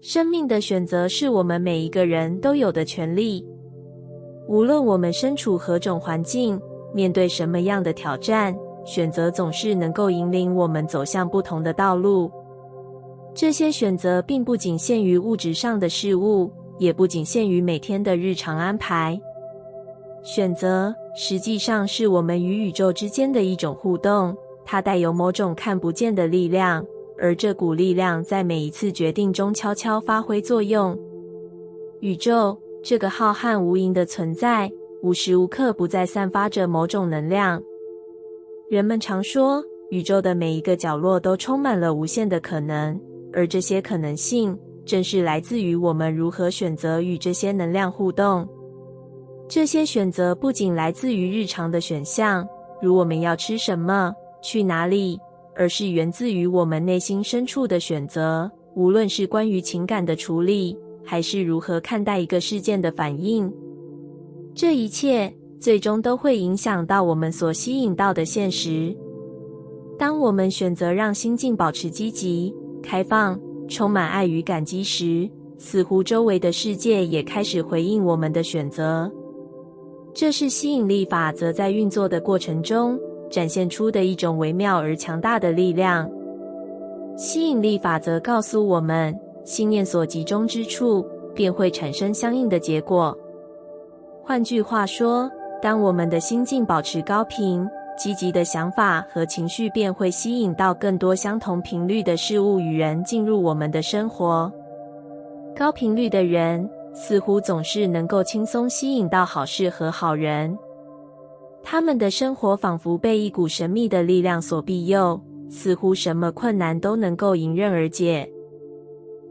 生命的选择是我们每一个人都有的权利。无论我们身处何种环境，面对什么样的挑战，选择总是能够引领我们走向不同的道路。这些选择并不仅限于物质上的事物，也不仅限于每天的日常安排。选择实际上是我们与宇宙之间的一种互动，它带有某种看不见的力量，而这股力量在每一次决定中悄悄发挥作用。宇宙这个浩瀚无垠的存在，无时无刻不在散发着某种能量。人们常说，宇宙的每一个角落都充满了无限的可能，而这些可能性正是来自于我们如何选择与这些能量互动。这些选择不仅来自于日常的选项，如我们要吃什么、去哪里，而是源自于我们内心深处的选择，无论是关于情感的处理，还是如何看待一个事件的反应。这一切最终都会影响到我们所吸引到的现实。当我们选择让心境保持积极、开放、充满爱与感激时，似乎周围的世界也开始回应我们的选择。这是吸引力法则在运作的过程中展现出的一种微妙而强大的力量。吸引力法则告诉我们，信念所集中之处，便会产生相应的结果。换句话说，当我们的心境保持高频，积极的想法和情绪便会吸引到更多相同频率的事物与人进入我们的生活。高频率的人似乎总是能够轻松吸引到好事和好人。他们的生活仿佛被一股神秘的力量所庇佑，似乎什么困难都能够迎刃而解。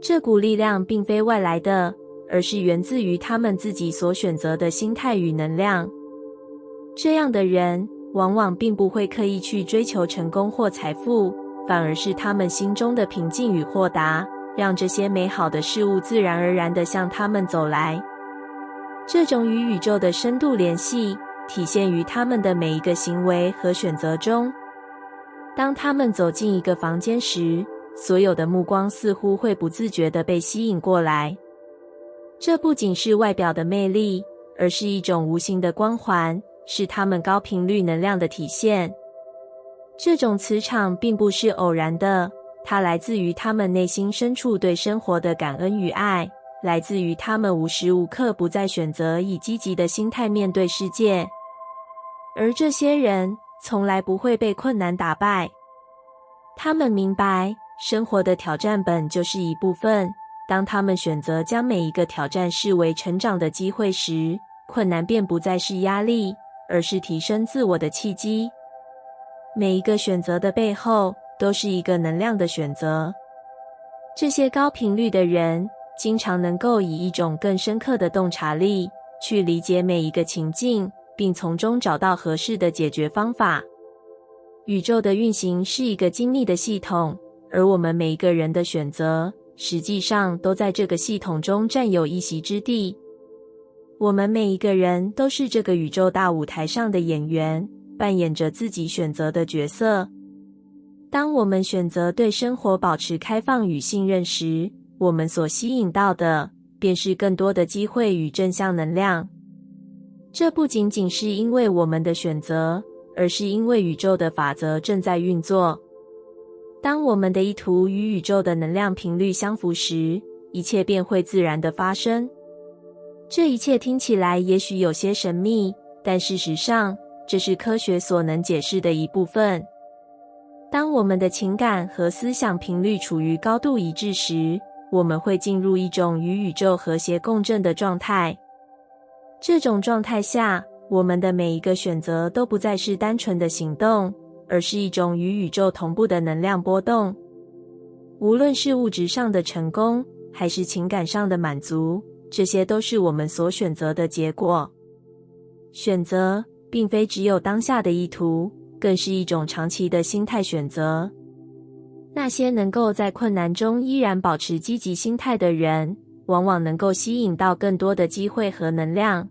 这股力量并非外来的，而是源自于他们自己所选择的心态与能量。这样的人往往并不会刻意去追求成功或财富，反而是他们心中的平静与豁达，让这些美好的事物自然而然地向他们走来。这种与宇宙的深度联系体现于他们的每一个行为和选择中。当他们走进一个房间时，所有的目光似乎会不自觉地被吸引过来。这不仅是外表的魅力，而是一种无形的光环，是他们高频率能量的体现。这种磁场并不是偶然的，它来自于他们内心深处对生活的感恩与爱，来自于他们无时无刻不在选择以积极的心态面对世界。而这些人从来不会被困难打败。他们明白，生活的挑战本就是一部分，当他们选择将每一个挑战视为成长的机会时，困难便不再是压力，而是提升自我的契机。每一个选择的背后，都是一个能量的选择。这些高频率的人，经常能够以一种更深刻的洞察力，去理解每一个情境，并从中找到合适的解决方法。宇宙的运行是一个精密的系统，而我们每一个人的选择，实际上都在这个系统中占有一席之地。我们每一个人都是这个宇宙大舞台上的演员，扮演着自己选择的角色。当我们选择对生活保持开放与信任时，我们所吸引到的便是更多的机会与正向能量。这不仅仅是因为我们的选择，而是因为宇宙的法则正在运作。当我们的意图与宇宙的能量频率相符时，一切便会自然地发生。这一切听起来也许有些神秘，但事实上，这是科学所能解释的一部分。当我们的情感和思想频率处于高度一致时，我们会进入一种与宇宙和谐共振的状态。这种状态下，我们的每一个选择都不再是单纯的行动，而是一种与宇宙同步的能量波动。无论是物质上的成功，还是情感上的满足，这些都是我们所选择的结果。选择并非只有当下的意图，更是一种长期的心态选择。那些能够在困难中依然保持积极心态的人，往往能够吸引到更多的机会和能量。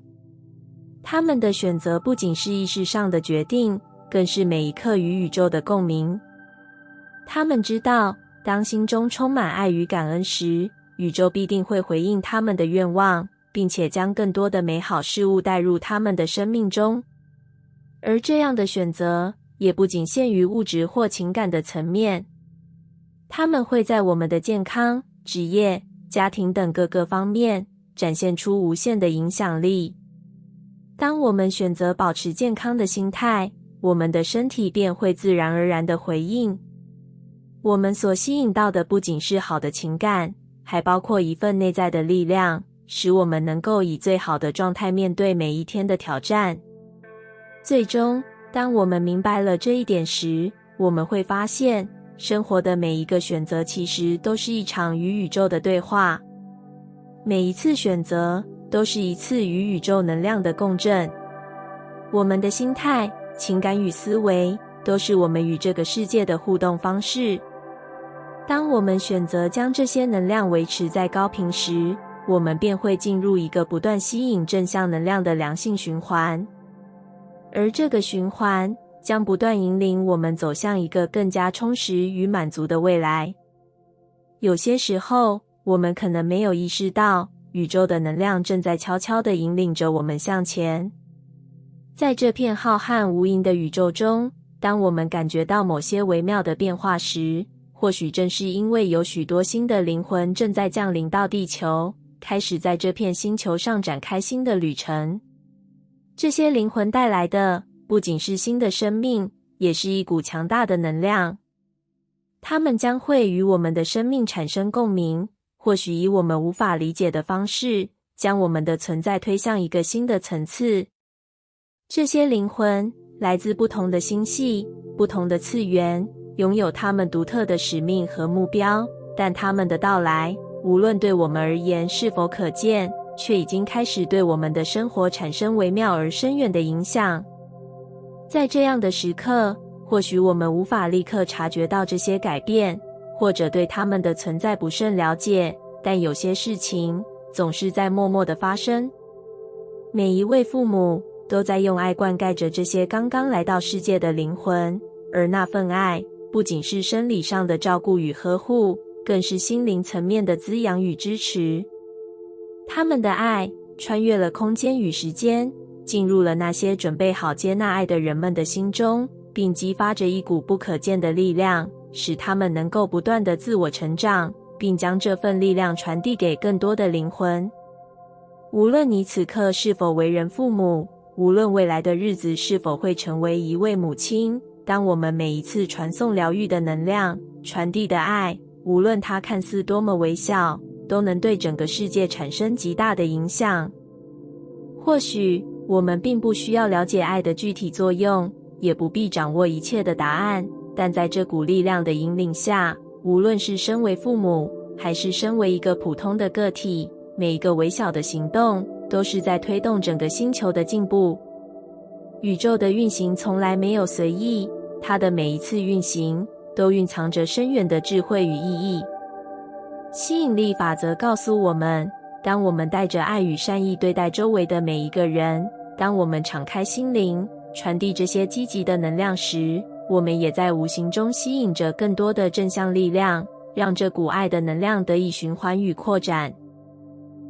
他们的选择不仅是意识上的决定，更是每一刻与宇宙的共鸣。他们知道，当心中充满爱与感恩时，宇宙必定会回应他们的愿望，并且将更多的美好事物带入他们的生命中。而这样的选择也不仅限于物质或情感的层面，他们会在我们的健康、职业、家庭等各个方面展现出无限的影响力。当我们选择保持健康的心态，我们的身体便会自然而然地回应。我们所吸引到的不仅是好的情感，还包括一份内在的力量，使我们能够以最好的状态面对每一天的挑战。最终，当我们明白了这一点时，我们会发现，生活的每一个选择其实都是一场与宇宙的对话。每一次选择都是一次与宇宙能量的共振。我们的心态、情感与思维都是我们与这个世界的互动方式。当我们选择将这些能量维持在高频时，我们便会进入一个不断吸引正向能量的良性循环。而这个循环将不断引领我们走向一个更加充实与满足的未来。有些时候，我们可能没有意识到，宇宙的能量正在悄悄地引领着我们向前。在这片浩瀚无垠的宇宙中，当我们感觉到某些微妙的变化时，或许正是因为有许多新的灵魂正在降临到地球，开始在这片星球上展开新的旅程。这些灵魂带来的不仅是新的生命，也是一股强大的能量。它们将会与我们的生命产生共鸣，或许以我们无法理解的方式，将我们的存在推向一个新的层次。这些灵魂来自不同的星系、不同的次元，拥有他们独特的使命和目标，但他们的到来，无论对我们而言是否可见，却已经开始对我们的生活产生微妙而深远的影响。在这样的时刻，或许我们无法立刻察觉到这些改变，或者对他们的存在不甚了解，但有些事情总是在默默地发生。每一位父母都在用爱灌溉着这些刚刚来到世界的灵魂，而那份爱不仅是生理上的照顾与呵护，更是心灵层面的滋养与支持。他们的爱穿越了空间与时间，进入了那些准备好接纳爱的人们的心中，并激发着一股不可见的力量，使他们能够不断地自我成长，并将这份力量传递给更多的灵魂。无论你此刻是否为人父母，无论未来的日子是否会成为一位母亲，当我们每一次传送疗愈的能量，传递的爱，无论它看似多么微小，都能对整个世界产生极大的影响。或许我们并不需要了解爱的具体作用，也不必掌握一切的答案，但在这股力量的引领下，无论是身为父母，还是身为一个普通的个体，每一个微小的行动都是在推动整个星球的进步。宇宙的运行从来没有随意，它的每一次运行都蕴藏着深远的智慧与意义。吸引力法则告诉我们，当我们带着爱与善意对待周围的每一个人，当我们敞开心灵，传递这些积极的能量时，我们也在无形中吸引着更多的正向力量，让这股爱的能量得以循环与扩展。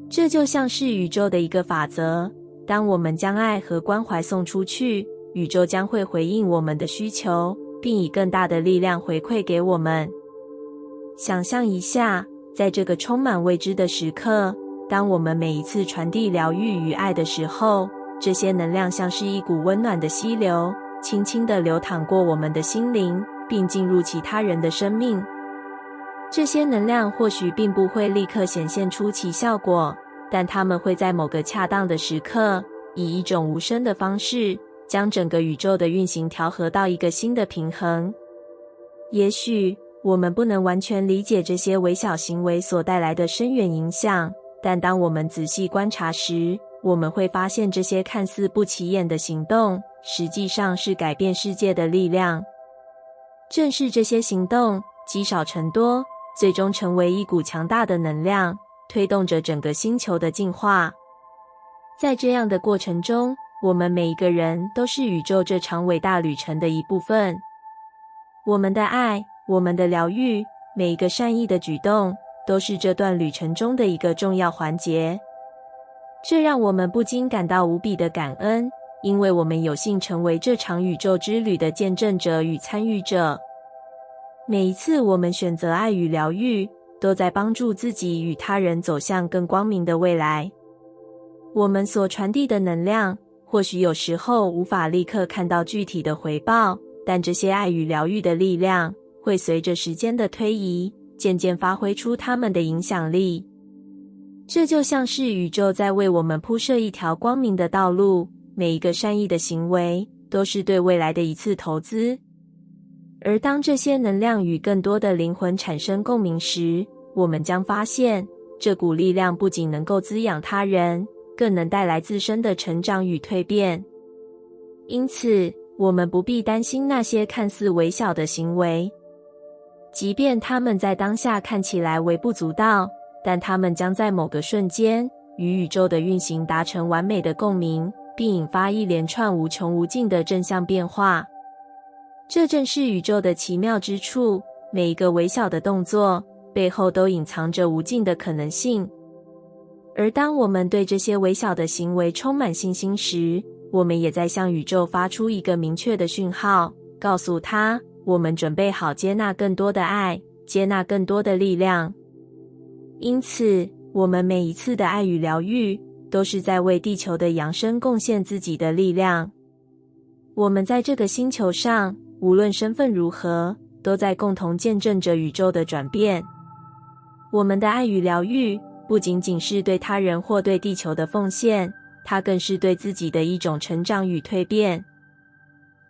这就像是宇宙的一个法则，当我们将爱和关怀送出去，宇宙将会回应我们的需求，并以更大的力量回馈给我们。想象一下，在这个充满未知的时刻，当我们每一次传递疗愈与爱的时候，这些能量像是一股温暖的溪流，轻轻地流淌过我们的心灵，并进入其他人的生命。这些能量或许并不会立刻显现出其效果，但它们会在某个恰当的时刻，以一种无声的方式，将整个宇宙的运行调和到一个新的平衡。也许我们不能完全理解这些微小行为所带来的深远影响，但当我们仔细观察时，我们会发现这些看似不起眼的行动，实际上是改变世界的力量。正是这些行动积少成多，最终成为一股强大的能量，推动着整个星球的进化。在这样的过程中，我们每一个人都是宇宙这场伟大旅程的一部分。我们的爱，我们的疗愈，每一个善意的举动，都是这段旅程中的一个重要环节。这让我们不禁感到无比的感恩，因为我们有幸成为这场宇宙之旅的见证者与参与者。每一次我们选择爱与疗愈，都在帮助自己与他人走向更光明的未来。我们所传递的能量，或许有时候无法立刻看到具体的回报，但这些爱与疗愈的力量，会随着时间的推移，渐渐发挥出它们的影响力。这就像是宇宙在为我们铺设一条光明的道路，每一个善意的行为，都是对未来的一次投资。而当这些能量与更多的灵魂产生共鸣时，我们将发现，这股力量不仅能够滋养他人，更能带来自身的成长与蜕变。因此，我们不必担心那些看似微小的行为，即便他们在当下看起来微不足道，但他们将在某个瞬间与宇宙的运行达成完美的共鸣，并引发一连串无穷无尽的正向变化。这正是宇宙的奇妙之处，每一个微小的动作背后都隐藏着无尽的可能性。而当我们对这些微小的行为充满信心时，我们也在向宇宙发出一个明确的讯号，告诉它，我们准备好接纳更多的爱，接纳更多的力量。因此，我们每一次的爱与疗愈，都是在为地球的扬升贡献自己的力量。我们在这个星球上，无论身份如何，都在共同见证着宇宙的转变。我们的爱与疗愈，不仅仅是对他人或对地球的奉献，它更是对自己的一种成长与蜕变。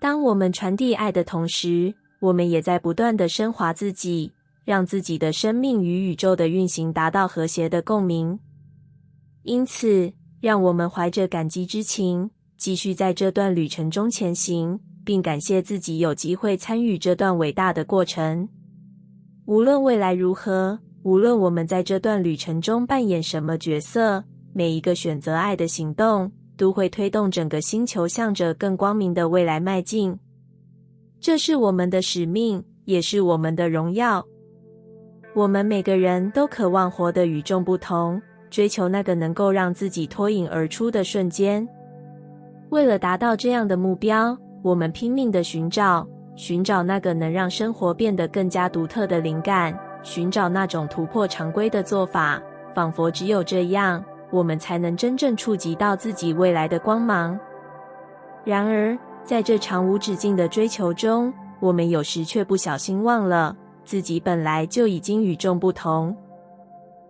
当我们传递爱的同时，我们也在不断地升华自己，让自己的生命与宇宙的运行达到和谐的共鸣。因此，让我们怀着感激之情，继续在这段旅程中前行，并感谢自己有机会参与这段伟大的过程。无论未来如何，无论我们在这段旅程中扮演什么角色，每一个选择爱的行动，都会推动整个星球向着更光明的未来迈进。这是我们的使命，也是我们的荣耀。我们每个人都渴望活得与众不同，追求那个能够让自己脱颖而出的瞬间。为了达到这样的目标，我们拼命地寻找那个能让生活变得更加独特的灵感，寻找那种突破常规的做法，仿佛只有这样，我们才能真正触及到自己未来的光芒。然而，在这场无止境的追求中，我们有时却不小心忘了，自己本来就已经与众不同。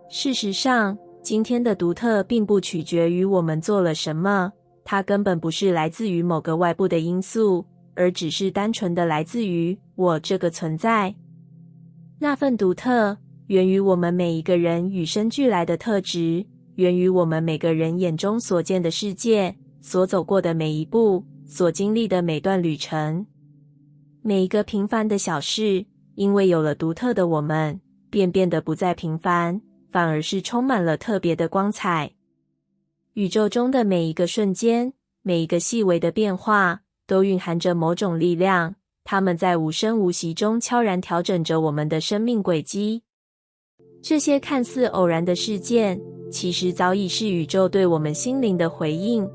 事实上，今天的独特并不取决于我们做了什么，它根本不是来自于某个外部的因素，而只是单纯的来自于我这个存在。那份独特，源于我们每一个人与生俱来的特质，源于我们每个人眼中所见的世界，所走过的每一步，所经历的每段旅程。每一个平凡的小事，因为有了独特的我们，便变得不再平凡，反而是充满了特别的光彩。宇宙中的每一个瞬间，每一个细微的变化，都蕴含着某种力量，它们在无声无息中悄然调整着我们的生命轨迹。这些看似偶然的事件，其实早已是宇宙对我们心灵的回应。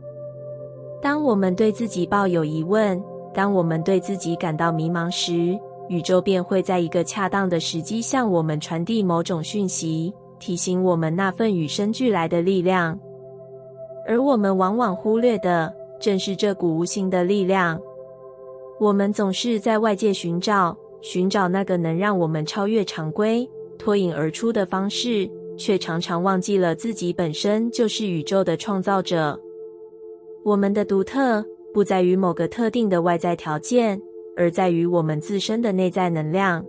当我们对自己抱有疑问，当我们对自己感到迷茫时，宇宙便会在一个恰当的时机向我们传递某种讯息，提醒我们那份与生俱来的力量。而我们往往忽略的，正是这股无形的力量。我们总是在外界寻找那个能让我们超越常规，脱颖而出的方式，却常常忘记了自己本身就是宇宙的创造者。我们的独特，不在于某个特定的外在条件，而在于我们自身的内在能量。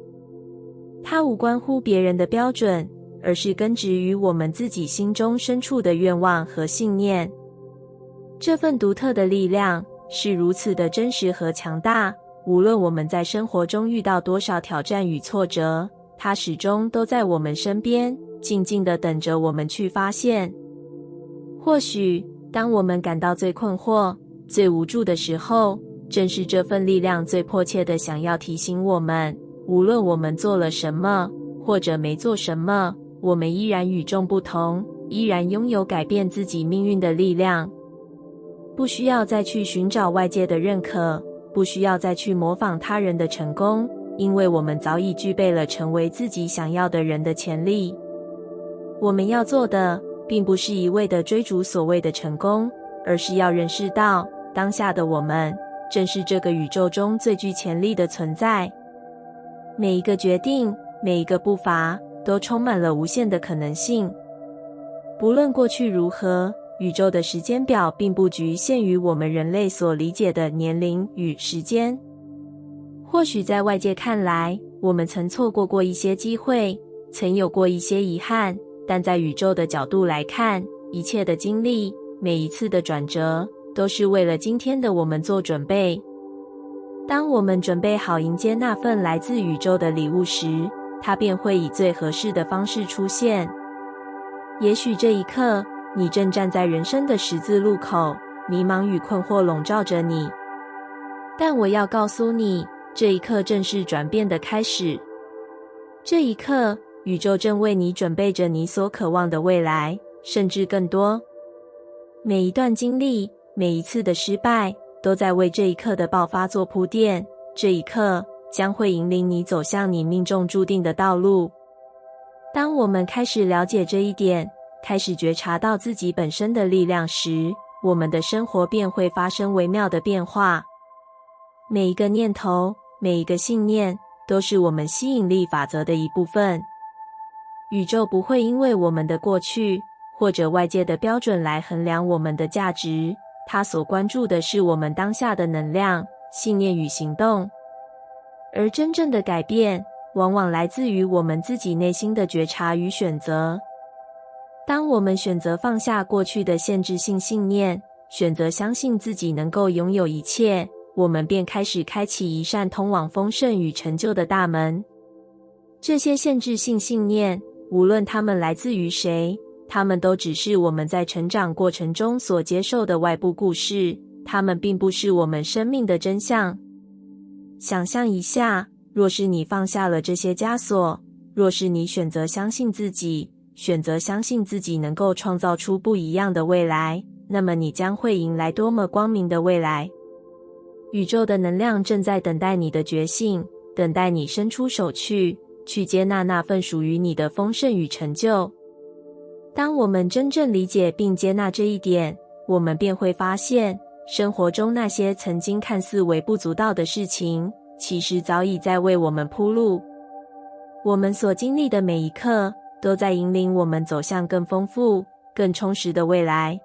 它无关乎别人的标准，而是根植于我们自己心中深处的愿望和信念。这份独特的力量是如此的真实和强大，无论我们在生活中遇到多少挑战与挫折，它始终都在我们身边，静静地等着我们去发现。或许，当我们感到最困惑、最无助的时候，正是这份力量最迫切地想要提醒我们，无论我们做了什么，或者没做什么，我们依然与众不同，依然拥有改变自己命运的力量。不需要再去寻找外界的认可，不需要再去模仿他人的成功，因为我们早已具备了成为自己想要的人的潜力。我们要做的，并不是一味地追逐所谓的成功，而是要认识到，当下的我们，正是这个宇宙中最具潜力的存在。每一个决定，每一个步伐，都充满了无限的可能性。不论过去如何，宇宙的时间表并不局限于我们人类所理解的年龄与时间。或许在外界看来，我们曾错过过一些机会，曾有过一些遗憾，但在宇宙的角度来看，一切的经历，每一次的转折，都是为了今天的我们做准备。当我们准备好迎接那份来自宇宙的礼物时，它便会以最合适的方式出现。也许这一刻，你正站在人生的十字路口，迷茫与困惑笼罩着你。但我要告诉你，这一刻正是转变的开始。这一刻，宇宙正为你准备着你所渴望的未来，甚至更多。每一段经历，每一次的失败，都在为这一刻的爆发做铺垫。这一刻将会引领你走向你命中注定的道路。当我们开始了解这一点，开始觉察到自己本身的力量时，我们的生活便会发生微妙的变化。每一个念头，每一个信念，都是我们吸引力法则的一部分。宇宙不会因为我们的过去或者外界的标准来衡量我们的价值，它所关注的是我们当下的能量、信念与行动。而真正的改变，往往来自于我们自己内心的觉察与选择。当我们选择放下过去的限制性信念，选择相信自己能够拥有一切，我们便开始开启一扇通往丰盛与成就的大门。这些限制性信念，无论它们来自于谁，它们都只是我们在成长过程中所接受的外部故事，它们并不是我们生命的真相。想象一下，若是你放下了这些枷锁，若是你选择相信自己，选择相信自己能够创造出不一样的未来，那么你将会迎来多么光明的未来。宇宙的能量正在等待你的觉醒，等待你伸出手去接纳那份属于你的丰盛与成就。当我们真正理解并接纳这一点，我们便会发现，生活中那些曾经看似微不足道的事情，其实早已在为我们铺路。我们所经历的每一刻，都在引领我们走向更丰富、更充实的未来。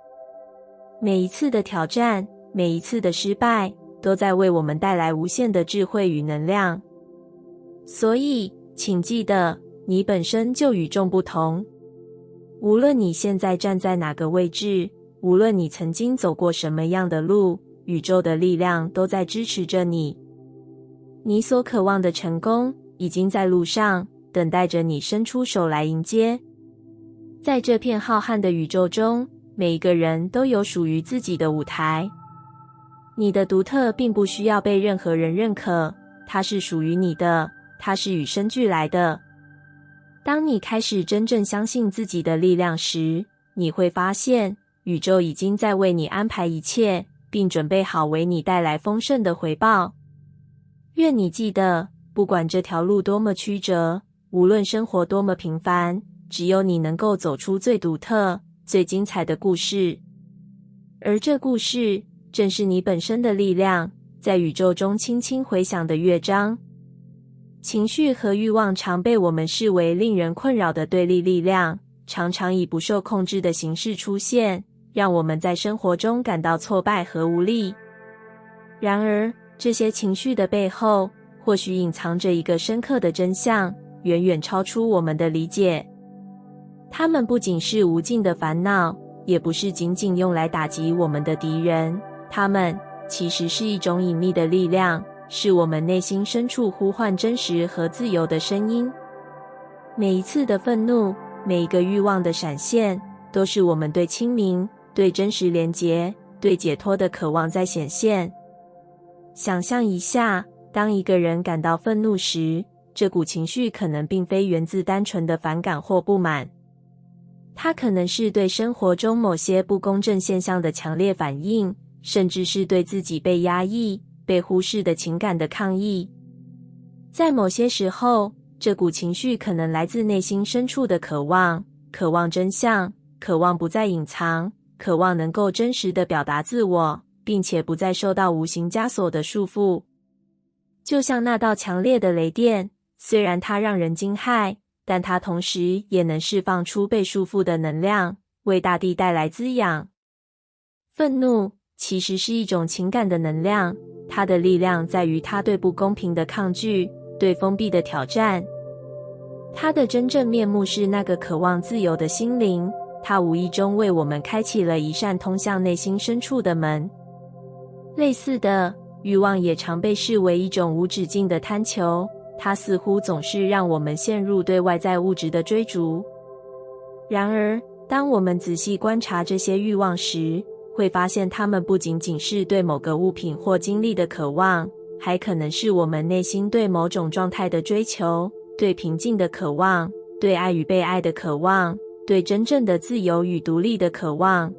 每一次的挑战，每一次的失败，都在为我们带来无限的智慧与能量。所以，请记得，你本身就与众不同。无论你现在站在哪个位置，无论你曾经走过什么样的路，宇宙的力量都在支持着你。你所渴望的成功，已经在路上，等待着你伸出手来迎接。在这片浩瀚的宇宙中，每一个人都有属于自己的舞台。你的独特并不需要被任何人认可，它是属于你的，它是与生俱来的。当你开始真正相信自己的力量时，你会发现，宇宙已经在为你安排一切，并准备好为你带来丰盛的回报。愿你记得，不管这条路多么曲折，无论生活多么平凡，只有你能够走出最独特、最精彩的故事。而这故事，正是你本身的力量，在宇宙中轻轻回响的乐章。情绪和欲望常被我们视为令人困扰的对立力量，常常以不受控制的形式出现，让我们在生活中感到挫败和无力。然而，这些情绪的背后，或许隐藏着一个深刻的真相，远远超出我们的理解。它们不仅是无尽的烦恼，也不是仅仅用来打击我们的敌人，它们其实是一种隐秘的力量，是我们内心深处呼唤真实和自由的声音。每一次的愤怒，每一个欲望的闪现，都是我们对清明、对真实连结、对解脱的渴望在显现。想象一下，当一个人感到愤怒时，这股情绪可能并非源自单纯的反感或不满，它可能是对生活中某些不公正现象的强烈反应，甚至是对自己被压抑、被忽视的情感的抗议。在某些时候，这股情绪可能来自内心深处的渴望，渴望真相，渴望不再隐藏，渴望能够真实地表达自我，并且不再受到无形枷锁的束缚。就像那道强烈的雷电，虽然它让人惊骇，但它同时也能释放出被束缚的能量，为大地带来滋养。愤怒其实是一种情感的能量，它的力量在于它对不公平的抗拒，对封闭的挑战。它的真正面目是那个渴望自由的心灵，它无意中为我们开启了一扇通向内心深处的门。类似的，欲望也常被视为一种无止境的贪求，它似乎总是让我们陷入对外在物质的追逐。然而，当我们仔细观察这些欲望时，会发现它们不仅仅是对某个物品或经历的渴望，还可能是我们内心对某种状态的追求，对平静的渴望，对爱与被爱的渴望，对真正的自由与独立的渴望。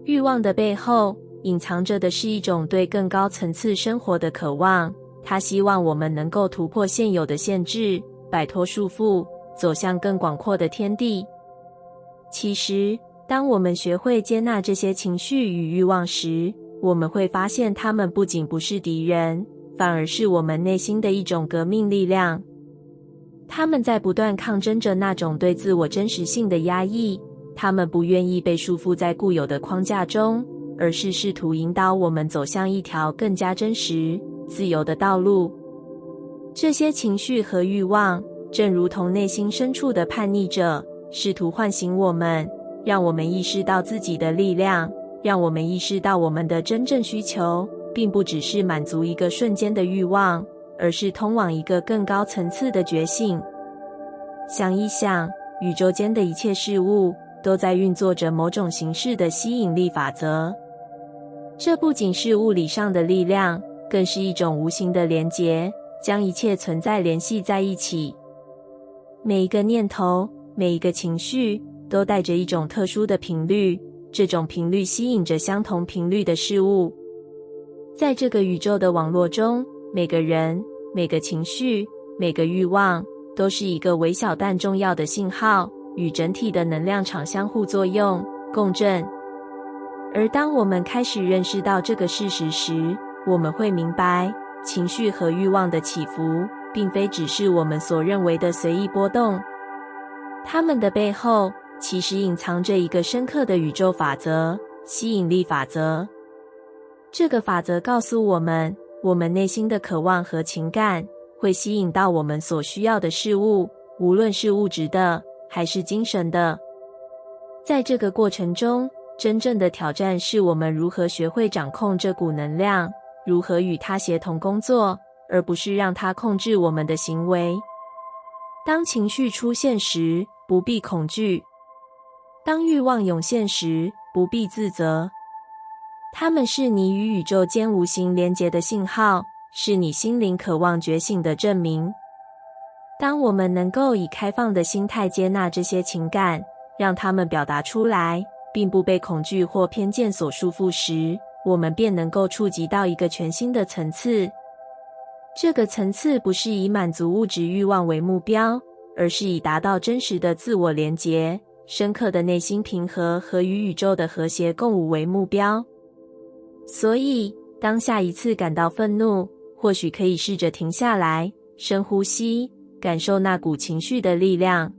欲望的背后隐藏着的是一种对更高层次生活的渴望，它希望我们能够突破现有的限制，摆脱束缚，走向更广阔的天地。其实，当我们学会接纳这些情绪与欲望时，我们会发现它们不仅不是敌人，反而是我们内心的一种革命力量。他们在不断抗争着那种对自我真实性的压抑，他们不愿意被束缚在固有的框架中，而是试图引导我们走向一条更加真实、自由的道路。这些情绪和欲望，正如同内心深处的叛逆者，试图唤醒我们，让我们意识到自己的力量，让我们意识到我们的真正需求，并不只是满足一个瞬间的欲望，而是通往一个更高层次的觉醒。想一想，宇宙间的一切事物都在运作着某种形式的吸引力法则。这不仅是物理上的力量，更是一种无形的连结，将一切存在联系在一起。每一个念头，每一个情绪，都带着一种特殊的频率，这种频率吸引着相同频率的事物。在这个宇宙的网络中，每个人、每个情绪、每个欲望，都是一个微小但重要的信号，与整体的能量场相互作用、共振。而当我们开始认识到这个事实时，我们会明白，情绪和欲望的起伏，并非只是我们所认为的随意波动。它们的背后，其实隐藏着一个深刻的宇宙法则——吸引力法则。这个法则告诉我们，我们内心的渴望和情感会吸引到我们所需要的事物，无论是物质的，还是精神的。在这个过程中，真正的挑战是我们如何学会掌控这股能量，如何与它协同工作，而不是让它控制我们的行为。当情绪出现时，不必恐惧；当欲望涌现时，不必自责。它们是你与宇宙间无形连结的信号，是你心灵渴望觉醒的证明。当我们能够以开放的心态接纳这些情感，让它们表达出来，并不被恐惧或偏见所束缚时，我们便能够触及到一个全新的层次。这个层次不是以满足物质欲望为目标，而是以达到真实的自我连结、深刻的内心平和和与宇宙的和谐共舞为目标。所以，当下一次感到愤怒，或许可以试着停下来，深呼吸，感受那股情绪的力量。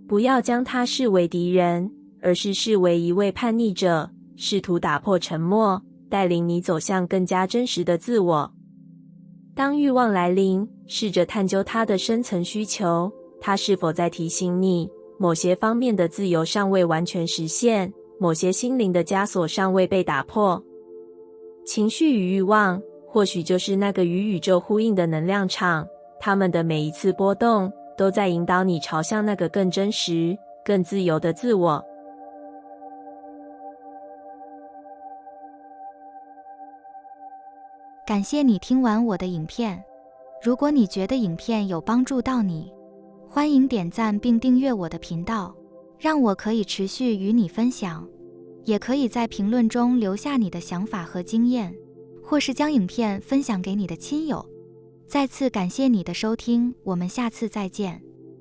不要将它视为敌人，而是视为一位叛逆者，试图打破沉默，带领你走向更加真实的自我。当欲望来临，试着探究它的深层需求，它是否在提醒你，某些方面的自由尚未完全实现，某些心灵的枷锁尚未被打破。情绪与欲望，或许就是那个与宇宙呼应的能量场，它们的每一次波动，都在引导你朝向那个更真实、更自由的自我。感谢你听完我的影片。如果你觉得影片有帮助到你，欢迎点赞并订阅我的频道，让我可以持续与你分享。也可以在评论中留下你的想法和经验，或是将影片分享给你的亲友。再次感谢你的收听，我们下次再见。